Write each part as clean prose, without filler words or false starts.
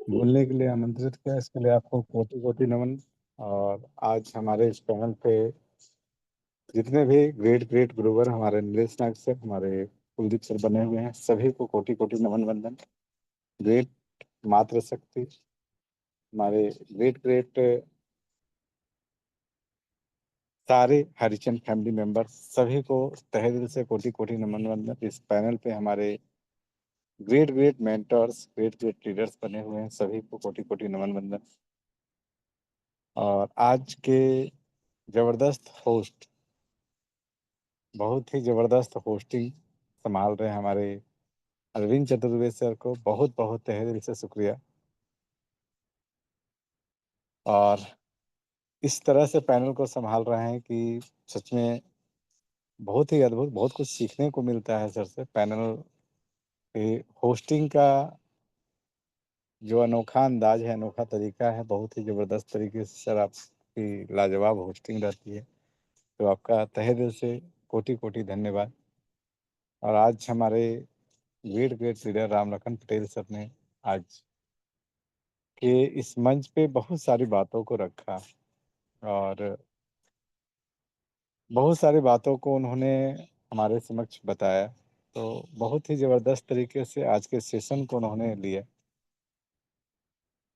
बोलने के लिए आमंत्रित किया, इसके लिए आपको कोटि कोटि नमन। और आज हमारे इस पैनल पे जितने भी ग्रेट ग्रेट गुरुवर हमारे नीलेश नाग सर, हमारे कुलदीप सर बने हुए हैं, सभी को कोटि कोटि नमन वंदन। ग्रेट मातृ शक्ति, हमारे ग्रेट ग्रेट सारे हरिचंद फैमिली मेंबर्स, सभी को तहे दिल से कोटि कोटि नमन वंदन। इस पैनल पे हमारे great great mentors, great great leaders बने हुए हैं, सभी को कोटि कोटि नमन वंदन। और आज के जबरदस्त होस्ट, बहुत ही जबरदस्त होस्टिंग संभाल रहे हैं हमारे अरविंद चतुर्वेदी सर को बहुत बहुत तहे दिल से शुक्रिया। और इस तरह से पैनल को संभाल रहे हैं कि सच में बहुत ही अद्भुत, बहुत कुछ सीखने को मिलता है सर से। पैनल के होस्टिंग का जो अनोखा अंदाज है, अनोखा तरीका है, बहुत ही ज़बरदस्त तरीके से सर आपकी लाजवाब होस्टिंग रहती है। तो आपका तहे दिल से कोटि कोटि धन्यवाद। और आज हमारे great great leader Ram Lakhan Patel sir ने आज के इस मंच पे बहुत सारी बातों को रखा, और बहुत सारी बातों को उन्होंने हमारे समक्ष बताया। तो बहुत ही ज़बरदस्त तरीके से आज के सेशन को उन्होंने लिया।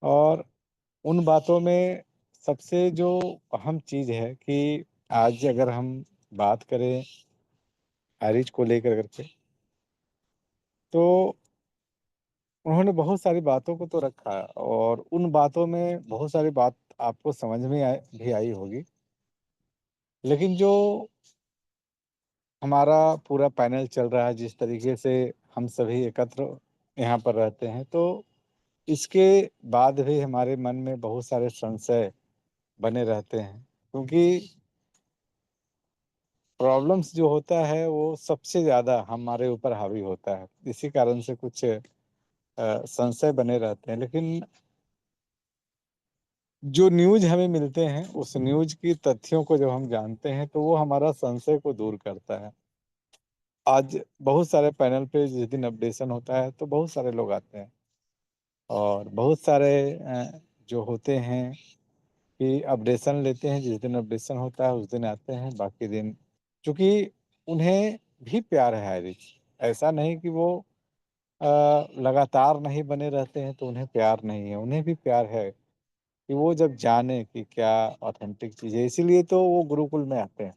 और उन बातों में सबसे जो अहम चीज़ है कि आज अगर हम बात करें मैरिज को लेकर करके, तो उन्होंने बहुत सारी बातों को तो रखा, और उन बातों में बहुत सारी बात आपको समझ में भी आई होगी। लेकिन जो हमारा पूरा पैनल चल रहा है, जिस तरीके से हम सभी एकत्र यहाँ पर रहते हैं, तो इसके बाद भी हमारे मन में बहुत सारे संशय बने रहते हैं, क्योंकि प्रॉब्लम्स जो होता है वो सबसे ज़्यादा हमारे ऊपर हावी होता है। इसी कारण से कुछ संशय बने रहते हैं। लेकिन जो न्यूज हमें मिलते हैं, उस न्यूज की तथ्यों को जब हम जानते हैं, तो वो हमारा संशय को दूर करता है। आज बहुत सारे पैनल पे जिस दिन अपडेशन होता है, तो बहुत सारे लोग आते हैं, और बहुत सारे जो होते हैं कि अपडेशन लेते हैं। जिस दिन अपडेशन होता है उस दिन आते हैं, बाकी दिन चूंकि उन्हें भी प्यार है आयरिश, ऐसा नहीं कि वो लगातार नहीं बने रहते हैं तो उन्हें प्यार नहीं है, उन्हें भी प्यार है कि वो जब जाने कि क्या ऑथेंटिक चीज़ है। इसीलिए तो वो गुरुकुल में आते हैं।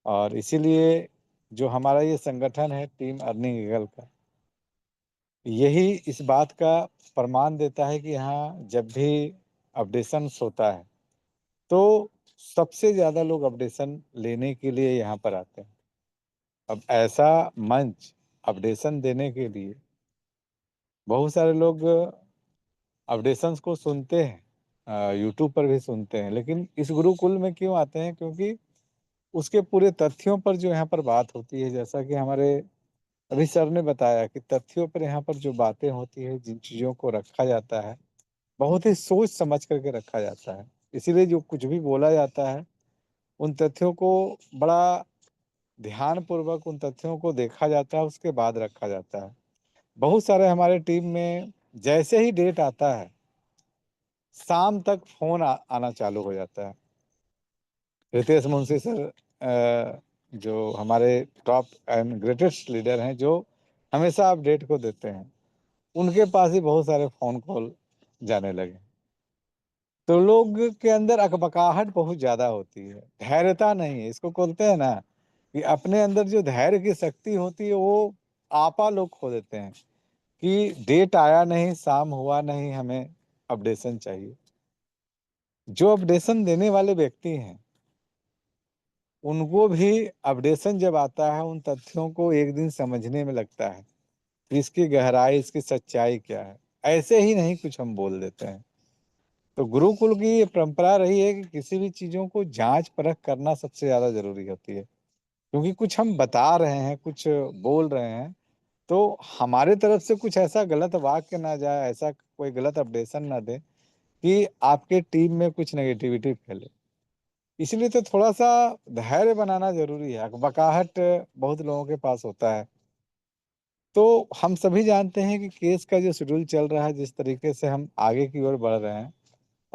और इसीलिए जो हमारा ये संगठन है, टीम अर्निंग ईगल का, यही इस बात का प्रमाण देता है कि यहाँ जब भी अपडेशंस होता है, तो सबसे ज़्यादा लोग अपडेशन लेने के लिए यहाँ पर आते हैं। अब ऐसा मंच अपडेशन देने के लिए बहुत सारे लोग अपडेशंस को सुनते हैं, यूट्यूब पर भी सुनते हैं, लेकिन इस गुरुकुल में क्यों आते हैं? क्योंकि उसके पूरे तथ्यों पर जो यहाँ पर बात होती है, जैसा कि हमारे अभी सर ने बताया कि तथ्यों पर यहाँ पर जो बातें होती है, जिन चीज़ों को रखा जाता है, बहुत ही सोच समझ करके रखा जाता है। इसीलिए जो कुछ भी बोला जाता है, उन तथ्यों को बड़ा ध्यानपूर्वक उन तथ्यों को देखा जाता है, उसके बाद रखा जाता है। बहुत सारे हमारे टीम में जैसे ही डेट आता है, शाम तक फोन आना चालू हो जाता है। रितेश मुंशी सर, जो हमारे टॉप एंड ग्रेटेस्ट लीडर हैं, जो हमेशा अपडेट को देते हैं, उनके पास ही बहुत सारे फोन कॉल जाने लगे। तो लोग के अंदर अकबकाहट बहुत ज्यादा होती है, धैर्यता नहीं है। इसको बोलते हैं ना कि अपने अंदर जो धैर्य की शक्ति होती है, वो आपा लोग खो देते हैं कि डेट आया नहीं, शाम हुआ नहीं, हमें अपडेशन चाहिए। जो अपडेशन देने वाले व्यक्ति हैं, उनको भी अपडेशन जब आता है, उन तथ्यों को एक दिन समझने में लगता है कि इसकी गहराई, इसकी सच्चाई क्या है। ऐसे ही नहीं कुछ हम बोल देते हैं। तो गुरुकुल की ये परंपरा रही है कि किसी भी चीज़ों को जांच परख करना सबसे ज़्यादा जरूरी होती है। क्योंकि कुछ हम बता रहे हैं, कुछ बोल रहे हैं, तो हमारे तरफ से कुछ ऐसा गलत वाक्य ना जाए, ऐसा कोई गलत अपडेशन ना दे कि आपके टीम में कुछ नेगेटिविटी फैले। इसलिए तो थोड़ा सा धैर्य बनाना जरूरी है। बकाहट बहुत लोगों के पास होता है तो हम सभी जानते हैं कि केस का जो शेड्यूल चल रहा है, जिस तरीके से हम आगे की ओर बढ़ रहे हैं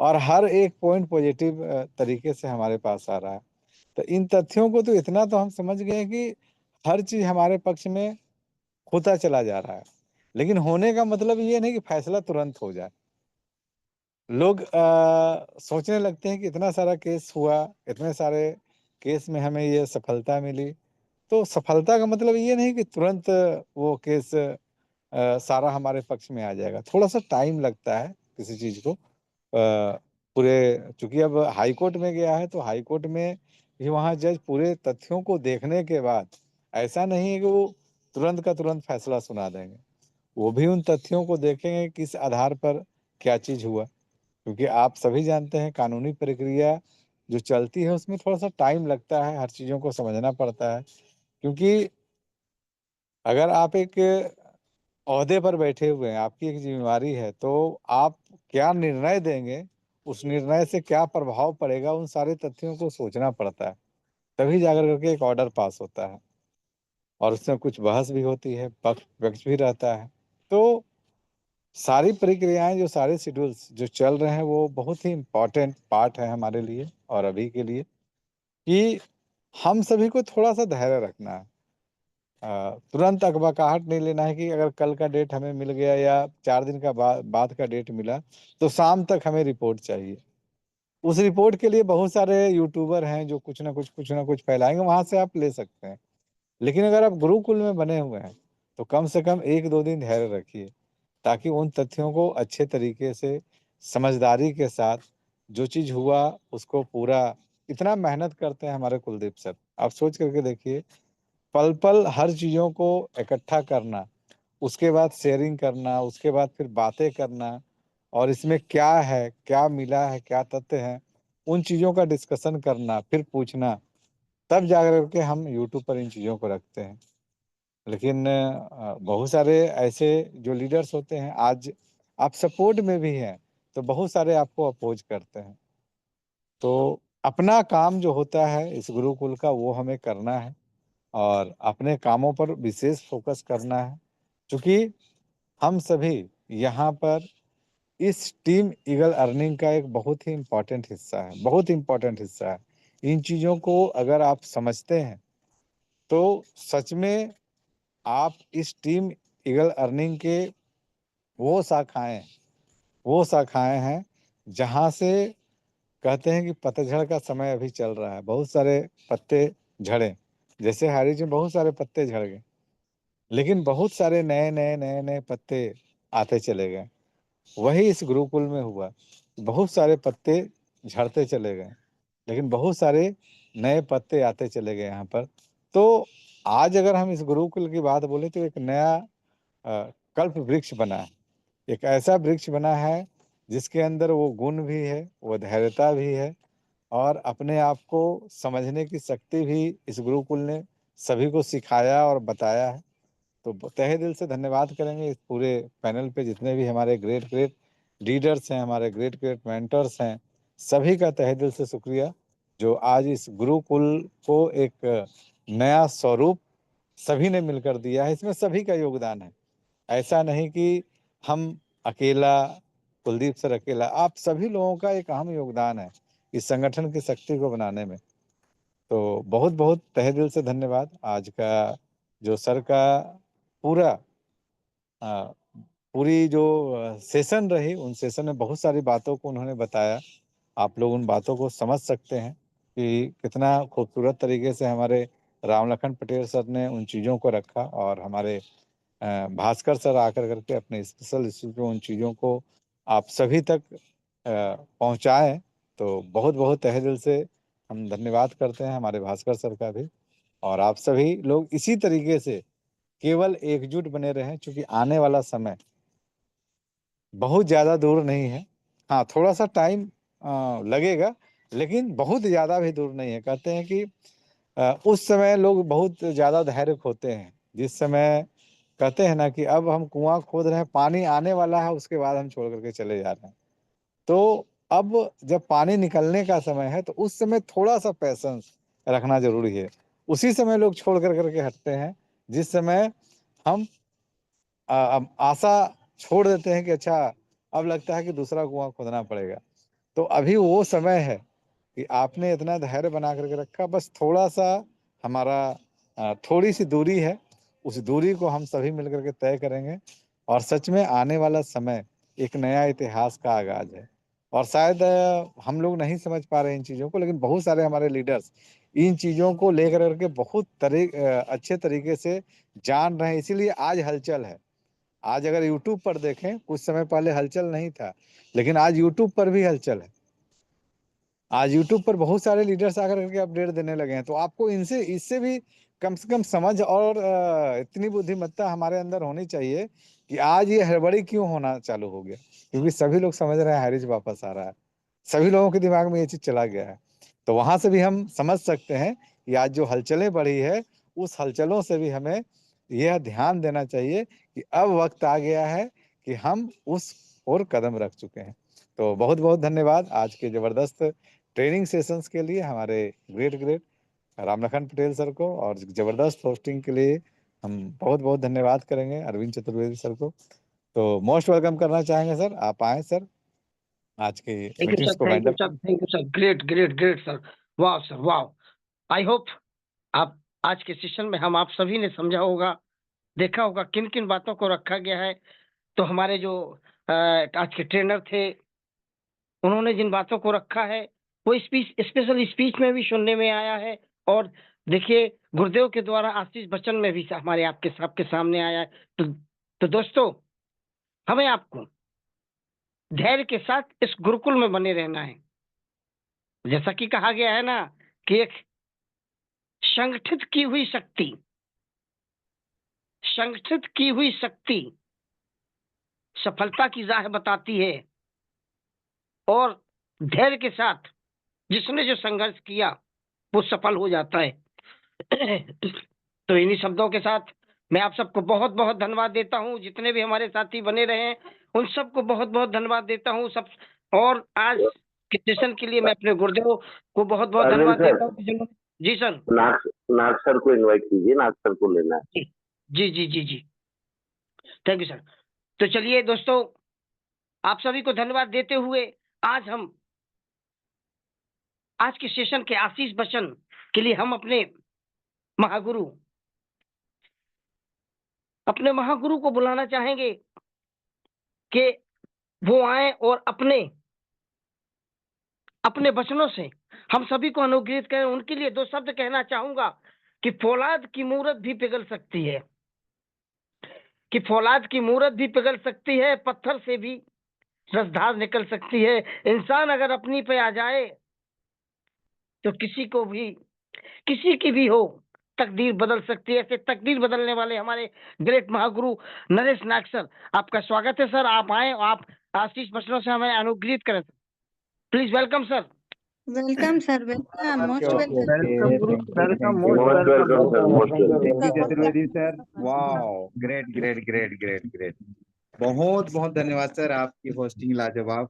और हर एक पॉइंट पॉजिटिव तरीके से हमारे पास आ रहा है। तो इन तथ्यों को तो इतना तो हम समझ गए हैं कि हर चीज़ हमारे पक्ष में होता चला जा रहा है। लेकिन होने का मतलब ये नहीं कि फैसला तुरंत हो जाए। लोग सोचने लगते हैं कि इतना सारा केस हुआ, इतने सारे केस में हमें ये सफलता मिली। तो सफलता का मतलब ये नहीं कि तुरंत वो केस सारा हमारे पक्ष में आ जाएगा। थोड़ा-सा टाइम लगता है किसी चीज़ को पूरे, चूँकि अब हाई कोर्ट में गया है, तो हाई कोर्ट में भी वहाँ जज पूरे तथ्यों को देखने के बाद ऐसा नहीं है कि वो तुरंत का तुरंत फैसला सुना देंगे। वो भी उन तथ्यों को देखेंगे किस आधार पर क्या चीज़ हुआ। क्योंकि आप सभी जानते हैं कानूनी प्रक्रिया जो चलती है उसमें थोड़ा-सा टाइम लगता है, हर चीज़ों को समझना पड़ता है। क्योंकि अगर आप एक ओहदे पर बैठे हुए हैं, आपकी एक ज़िम्मेवारी है, तो आप क्या निर्णय देंगे, उस निर्णय से क्या प्रभाव पड़ेगा, उन सारे तथ्यों को सोचना पड़ता है। तभी जाकर करके एक ऑर्डर पास होता है और उसमें कुछ बहस भी होती है, पक्ष भी रहता है। तो सारी प्रक्रियाएँ, जो सारे शेड्यूल्स जो चल रहे हैं, वो बहुत ही इम्पोर्टेंट पार्ट है हमारे लिए और अभी के लिए, कि हम सभी को थोड़ा-सा धैर्य रखना है। तुरंत अकबकाहट नहीं लेना है कि अगर कल का डेट हमें मिल गया या 4 दिन का बाद का डेट मिला, तो शाम तक हमें रिपोर्ट चाहिए। उस रिपोर्ट के लिए बहुत सारे यूट्यूबर हैं जो कुछ ना कुछ फैलाएँगे, वहाँ से आप ले सकते हैं। लेकिन अगर आप गुरुकुल में बने हुए हैं, तो कम से कम 1-2 दिन धैर्य रखिए, ताकि उन तथ्यों को अच्छे तरीके से, समझदारी के साथ जो चीज़ हुआ उसको पूरा, इतना मेहनत करते हैं हमारे कुलदीप सर। आप सोच करके देखिए, पल-पल हर चीज़ों को इकट्ठा करना, उसके बाद शेयरिंग करना, उसके बाद फिर बातें करना और इसमें क्या है, क्या मिला है, क्या तथ्य हैं, उन चीज़ों का डिस्कशन करना, फिर पूछना, तब जाकर के हम यूट्यूब पर इन चीज़ों को रखते हैं। लेकिन बहुत सारे ऐसे जो लीडर्स होते हैं, आज आप सपोर्ट में भी हैं, तो बहुत सारे आपको अपोज़ करते हैं। तो अपना काम जो होता है इस गुरुकुल का, वो हमें करना है और अपने कामों पर विशेष फ़ोकस करना है। चूँकि हम सभी यहाँ पर इस टीम ईगल अर्निंग का एक बहुत ही इम्पोर्टेंट हिस्सा है, बहुत इम्पोर्टेंट हिस्सा है। इन चीज़ों को अगर आप समझते हैं, तो सच में आप इस टीम ईगल अर्निंग के वो शाखाएँ वो शाखाएँ हैं, जहाँ से कहते हैं कि पतझड़ का समय अभी चल रहा है, बहुत सारे पत्ते झड़े। जैसे हारीज में बहुत सारे पत्ते झड़ गए, लेकिन बहुत सारे नए-नए पत्ते आते चले गए। वही इस गुरुकुल में हुआ। बहुत सारे पत्ते झड़ते चले गए, लेकिन बहुत सारे नए पत्ते आते चले गए यहाँ पर। तो आज अगर हम इस गुरुकुल की बात बोलें, तो एक नया कल्प वृक्ष बना है। एक ऐसा वृक्ष बना है जिसके अंदर वो गुण भी है, वो धैर्यता भी है और अपने आप को समझने की शक्ति भी इस गुरुकुल ने सभी को सिखाया और बताया है। तो तहे दिल से धन्यवाद करेंगे इस पूरे पैनल पे जितने भी हमारे ग्रेट लीडर्स हैं, हमारे ग्रेट मेंटर्स हैं, सभी का तहे दिल से शुक्रिया, जो आज इस गुरुकुल को एक नया स्वरूप सभी ने मिलकर दिया है। इसमें सभी का योगदान है। ऐसा नहीं कि हम अकेला, कुलदीप सर अकेला, आप सभी लोगों का एक अहम योगदान है इस संगठन की शक्ति को बनाने में। तो बहुत-बहुत तहे दिल से धन्यवाद। आज का जो सर का पूरा अ, पूरी जो सेशन रही, उन सेशन में बहुत सारी बातों को उन्होंने बताया। आप लोग उन बातों को समझ सकते हैं कि कितना खूबसूरत तरीके से हमारे राम लखन पटेल सर ने उन चीज़ों को रखा और हमारे भास्कर सर आकर करके अपने स्पेशल इश्यू उन चीज़ों को आप सभी तक पहुँचाएँ। तो बहुत-बहुत तहे दिल से हम धन्यवाद करते हैं हमारे भास्कर सर का भी और आप सभी लोग इसी तरीके से केवल एकजुट बने रहें, चूँकि आने वाला समय बहुत ज़्यादा दूर नहीं है। हाँ, थोड़ा-सा टाइम लगेगा, लेकिन बहुत ज़्यादा भी दूर नहीं है। कहते हैं कि उस समय लोग बहुत ज़्यादा धैर्य खोते हैं, जिस समय कहते हैं ना कि अब हम कुआँ खोद रहे हैं, पानी आने वाला है, उसके बाद हम छोड़ कर के चले जा रहे हैं। तो अब जब पानी निकलने का समय है, तो उस समय थोड़ा-सा पैशेंस रखना ज़रूरी है। उसी समय लोग छोड़ कर के हटते हैं, जिस समय हम आशा छोड़ देते हैं कि अच्छा अब लगता है कि दूसरा कुआं खोदना पड़ेगा। तो अभी वो समय है कि आपने इतना धैर्य बना करके रखा, बस थोड़ा-सा हमारा थोड़ी सी दूरी है, उस दूरी को हम सभी मिलकर के तय करेंगे और सच में आने वाला समय एक नया इतिहास का आगाज़ है। और शायद हम लोग नहीं समझ पा रहे हैं इन चीज़ों को, लेकिन बहुत सारे हमारे लीडर्स इन चीज़ों को लेकर के बहुत अच्छे तरीके से जान रहे हैं, इसीलिए आज हलचल है। आज अगर यूट्यूब पर देखें, कुछ समय पहले हलचल नहीं था, लेकिन आज यूट्यूब पर भी हलचल है। आज यूट्यूब पर बहुत सारे लीडर्स आकर के अपडेट देने लगे हैं, तो आपको इनसे इससे भी कम से कम समझ और इतनी बुद्धिमत्ता हमारे अंदर होनी चाहिए कि आज ये हड़बड़ी क्यों होना चालू हो गया, क्योंकि सभी लोग समझ रहे हैं हैरिस वापस आ रहा है, सभी लोगों के दिमाग में ये चीज़ चला गया है। तो वहाँ से भी हम समझ सकते हैं कि आज जो हलचलें बढ़ी है, उस हलचलों से भी हमें यह ध्यान देना चाहिए कि अब वक़्त आ गया है कि हम उस ओर कदम रख चुके हैं। तो बहुत-बहुत धन्यवाद आज के ज़बरदस्त ट्रेनिंग सेशंस के लिए हमारे ग्रेट रामलखन पटेल सर को, और ज़बरदस्त होस्टिंग के लिए हम बहुत-बहुत धन्यवाद करेंगे अरविंद चतुर्वेदी सर को। तो मोस्ट वेलकम करना चाहेंगे सर, आप आएँ सर, आज की थैंक यू मीटिंग्स सर, को thank wind you up sir, करें। Thank you sir, great great great sir, वाह सर वाह। आई होप आप आज के सेशन में हम आप सभी ने समझा होगा, देखा होगा किन किन बातों को रखा गया है। तो हमारे जो आज के ट्रेनर थे, उन्होंने जिन बातों को रखा है वो स्पीच, स्पेशल स्पीच में भी सुनने में आया है। और देखिए गुरुदेव के द्वारा आशीष बचन में भी हमारे आपके सबके सामने आया है। तो दोस्तों, हमें आपको धैर्य के साथ इस गुरुकुल में बने रहना है। जैसा कि कहा गया है ना कि एक संगठित की हुई शक्ति, संगठित की हुई शक्ति सफलता की राह बताती है, और धैर्य के साथ जिसने जो संघर्ष किया वो सफल हो जाता है। तो इन्हीं शब्दों के साथ मैं आप सबको बहुत बहुत धन्यवाद देता हूँ। जितने भी हमारे साथी बने रहे हैं उन सबको बहुत बहुत धन्यवाद देता हूँ सब। और आज के सेशन के लिए मैं अपने गुरुदेव को बहुत बहुत अरविंद धन्यवाद सर, देता हूँ। जी सर। नाग नाग सर को इनवाइट कीजिए, नाग सर को लेना है। जी जी जी जी जी, थैंक यू सर। तो चलिए दोस्तों, आप सभी को धन्यवाद देते हुए आज हम आज के सेशन के आशीष वचन के लिए हम महागुरु अपने महागुरु को बुलाना चाहेंगे कि वो आए और अपने अपने वचनों से हम सभी को अनुग्रहित करें। उनके लिए दो शब्द कहना चाहूंगा कि फौलाद की मूरत भी पिघल सकती है, कि फौलाद की मूरत भी पिघल सकती है, पत्थर से भी रसधार निकल सकती है। इंसान अगर अपनी पे आ जाए तो किसी की भी हो तकदीर बदल सकती है। ऐसे तकदीर बदलने वाले हमारे ग्रेट महागुरु नरेश नाग सर, आपका स्वागत है सर। आप आए, आप आशीष वचनों से हमें अनुग्रहित करें। Please welcome sir. Welcome sir, welcome, most okay, welcome. Welcome guru, welcome, most most welcome, welcome sir, most thank you welcome. Chaturvedi sir. Wow, great great great great great. बहुत बहुत धन्यवाद सर, आपकी होस्टिंग लाजवाब।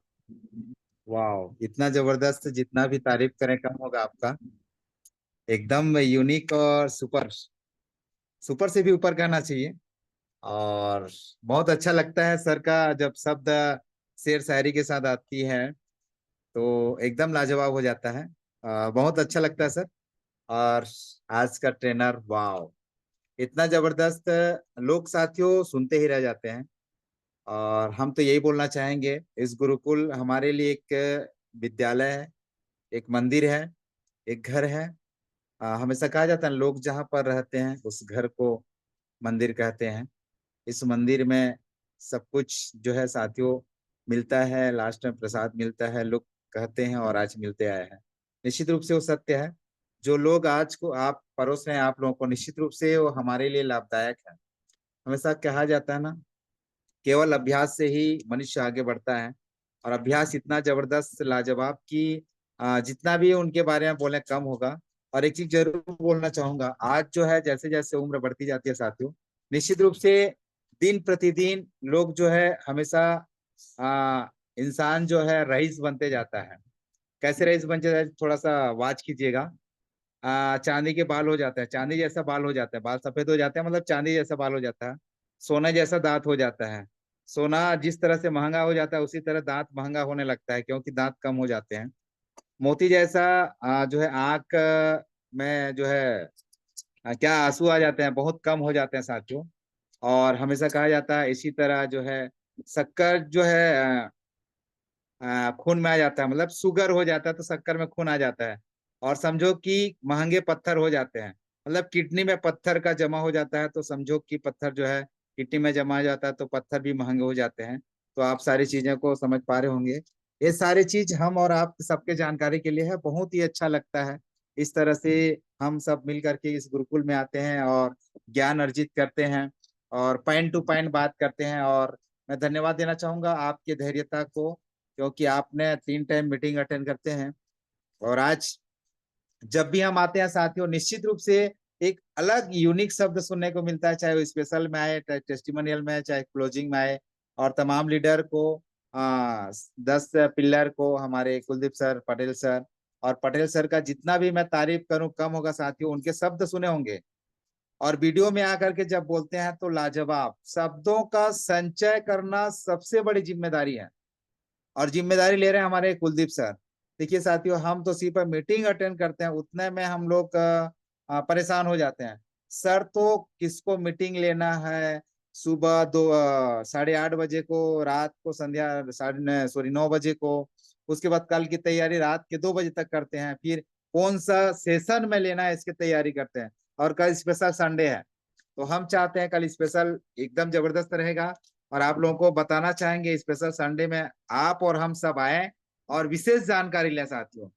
वाह, इतना जबरदस्त, जितना भी तारीफ करें कम होगा आपका। एकदम यूनिक और सुपर, सुपर से भी ऊपर कहना चाहिए। और बहुत अच्छा लगता है सर का जब शब्द शेर शायरी के साथ आती है, तो एकदम लाजवाब हो जाता है। बहुत अच्छा लगता है सर। और आज का ट्रेनर, वाह, इतना जबरदस्त, लोग साथियों सुनते ही रह जाते हैं। और हम तो यही बोलना चाहेंगे, इस गुरुकुल हमारे लिए एक विद्यालय है, एक मंदिर है, एक घर है। हमेशा कहा जाता है लोग जहाँ पर रहते हैं उस घर को मंदिर कहते हैं। इस मंदिर में सब कुछ जो है साथियों मिलता है, लास्ट में प्रसाद मिलता है, लोग कहते हैं और आज मिलते आए हैं। निश्चित रूप से वो सत्य है। जो लोग आज को आप परोस रहे हैं आप लोगों को, निश्चित रूप से वो हमारे लिए लाभदायक है। हमेशा कहा जाता है ना, केवल अभ्यास से ही मनुष्य आगे बढ़ता है। और अभ्यास इतना जबरदस्त लाजवाब कि जितना भी उनके बारे में बोले कम होगा। और एक चीज जरूर बोलना चाहूंगा, आज जो है जैसे जैसे उम्र बढ़ती जाती है साथियों, निश्चित रूप से दिन प्रतिदिन लोग जो है हमेशा इंसान जो है रईस बनते जाता है। कैसे रईस बन जाता है, थोड़ा सा वाच कीजिएगा। चांदी के बाल हो जाता है, चांदी जैसा बाल हो जाता है, बाल सफेद हो जाते हैं, मतलब चांदी जैसा बाल हो जाता है। सोना जैसा दांत हो जाता है। सोना जिस तरह से महंगा हो जाता है उसी तरह दांत महंगा होने लगता है, क्योंकि दांत कम हो जाते हैं। मोती जैसा जो है आंख में जो है क्या आंसू आ जाते हैं, बहुत कम हो जाते हैं साथियों। और हमेशा कहा जाता है इसी तरह जो है शक्कर जो है खून में आ जाता है, मतलब शुगर हो जाता है तो शक्कर में खून आ जाता है। और समझो कि महंगे पत्थर हो जाते हैं, मतलब किडनी में पत्थर का जमा हो जाता है, तो समझो कि पत्थर जो है किडनी में जमा हो जाता है तो पत्थर भी महंगे हो जाते हैं। तो आप सारी चीजों को समझ पा रहे होंगे। ये सारी चीज हम और आप सबके जानकारी के लिए है, बहुत ही अच्छा लगता है। इस तरह से हम सब मिल करके इस गुरुकुल में आते हैं और ज्ञान अर्जित करते हैं और पॉइंट टू पॉइंट बात करते हैं। और मैं धन्यवाद देना चाहूंगा आपके धैर्यता को, क्योंकि आपने 3 टाइम मीटिंग अटेंड करते हैं। और आज जब भी हम आते हैं साथियों, निश्चित रूप से एक अलग यूनिक शब्द सुनने को मिलता है, चाहे वो स्पेशल में आए, चाहे टेस्टिमोनियल में आए, चाहे क्लोजिंग में आए। और तमाम लीडर को 10 पिलर को हमारे कुलदीप सर, पटेल सर, और पटेल सर का जितना भी मैं तारीफ करूं कम होगा साथियों। उनके शब्द सुने होंगे और वीडियो में आकर के जब बोलते हैं तो लाजवाब। शब्दों का संचय करना सबसे बड़ी जिम्मेदारी है, और जिम्मेदारी ले रहे हैं हमारे कुलदीप सर। देखिए साथियों, हम तो सिर्फ मीटिंग अटेंड करते हैं, उतने में हम लोग परेशान हो जाते हैं। सर तो किसको मीटिंग लेना है, सुबह 8:30 बजे को, रात को संध्या 9 बजे को, उसके बाद कल की तैयारी रात के 2 बजे तक करते हैं, फिर कौन सा सेशन में लेना है इसकी तैयारी करते हैं। और कल स्पेशल संडे है, तो हम चाहते हैं कल स्पेशल एकदम जबरदस्त रहेगा। और आप लोगों को बताना चाहेंगे स्पेशल संडे में आप और हम सब आए और विशेष जानकारी लें साथियों।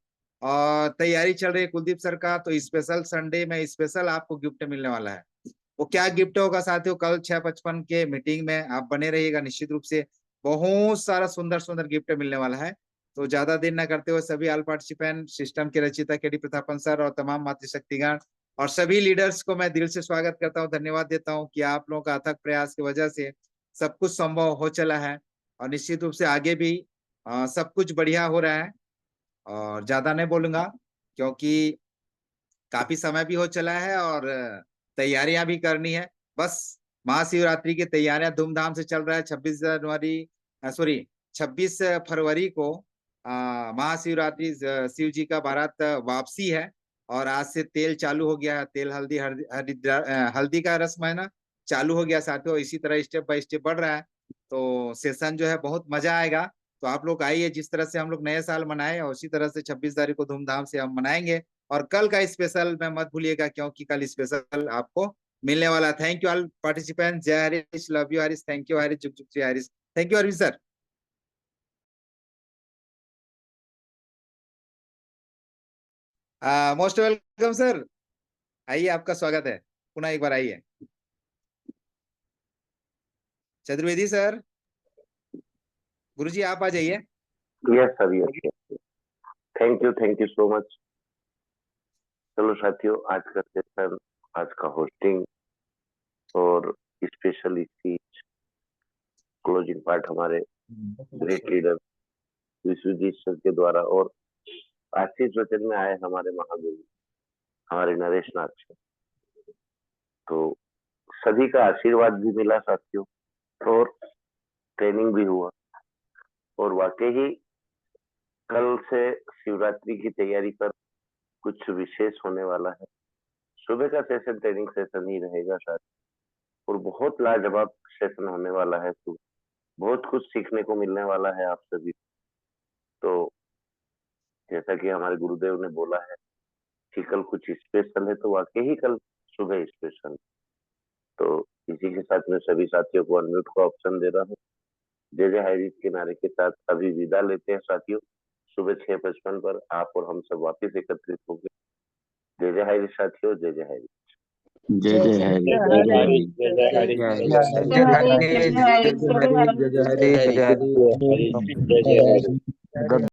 और तैयारी चल रही है कुलदीप सर का, तो स्पेशल संडे में स्पेशल आपको गिफ्ट मिलने वाला है। वो क्या गिफ्ट होगा साथियों, कल 6:55 के मीटिंग में आप बने रहिएगा। निश्चित रूप से बहुत सारा सुंदर सुंदर गिफ्ट मिलने वाला है। तो ज्यादा देर न करते हुए सभी ऑल पार्टिसिपेंट, सिस्टम के रचयिता के डी प्रतापन सर और तमाम मातृशक्तिगण और सभी लीडर्स को मैं दिल से स्वागत करता हूँ, धन्यवाद देता हूँ कि आप लोगों का अथक प्रयास की वजह से सब कुछ संभव हो चला है। और निश्चित रूप से आगे भी सब कुछ बढ़िया हो रहा है। और ज्यादा नहीं बोलूंगा क्योंकि काफी समय भी हो चला है और तैयारियां भी करनी है। बस महाशिवरात्रि की तैयारियां धूमधाम से चल रहा है। 26 फरवरी को महाशिवरात्रि, शिव जी का बारात वापसी है। और आज से तेल चालू हो गया है, तेल हल्दी हल्दी का रस्म है ना, चालू हो गया साथियों। इसी तरह स्टेप बाय स्टेप बढ़ रहा है, तो सेशन जो है बहुत मजा आएगा। तो आप लोग आइए, जिस तरह से हम लोग नए साल मनाए और उसी तरह से 26 तारीख को धूमधाम से हम मनाएंगे। और कल का स्पेशल में मत भूलिएगा, क्योंकि कल स्पेशल आपको मिलने वाला। Thank you all participant. जय Harish, love you Harish, thank you Harish, जुग जुग जय Harish, thank you Harish sir. Most welcome sir, आइए, आपका स्वागत है, पुनः एक बार आइए। चतुर्वेदी सर, गुरुजी आप आ जाइए। Yes sir, yes, thank you so much. चलो साथियों, आज का सेशन, आज का होस्टिंग और स्पेशली क्लोजिंग पार्ट हमारे ग्रेट लीडर विश्वजीत सर के द्वारा और आशीष वचन में आए हमारे महागुरु हमारे नरेश नाथ सर। तो सभी का आशीर्वाद भी मिला साथियों, और ट्रेनिंग भी हुआ। और वाकई ही कल से शिवरात्रि की तैयारी पर कुछ विशेष होने वाला है। सुबह का सेशन ट्रेनिंग सेशन ही रहेगा शायद, और बहुत लाजवाब सेशन होने वाला है। तो बहुत कुछ सीखने को मिलने वाला है आप सभी। तो जैसा कि हमारे गुरुदेव ने बोला है कि कल कुछ स्पेशल है, तो वाकई ही कल सुबह स्पेशल। तो इसी के साथ में सभी साथियों को अनम्यूट का ऑप्शन दे रहा हूँ। जय जय हरीश के नारे के साथ अभी विदा लेते हैं साथियों। सुबह 6:55 पर आप और हम सब वापिस एकत्रित होंगे। जय जय हरीश साथियों, जय जय हरीश। जय जय हरी। जय हरी।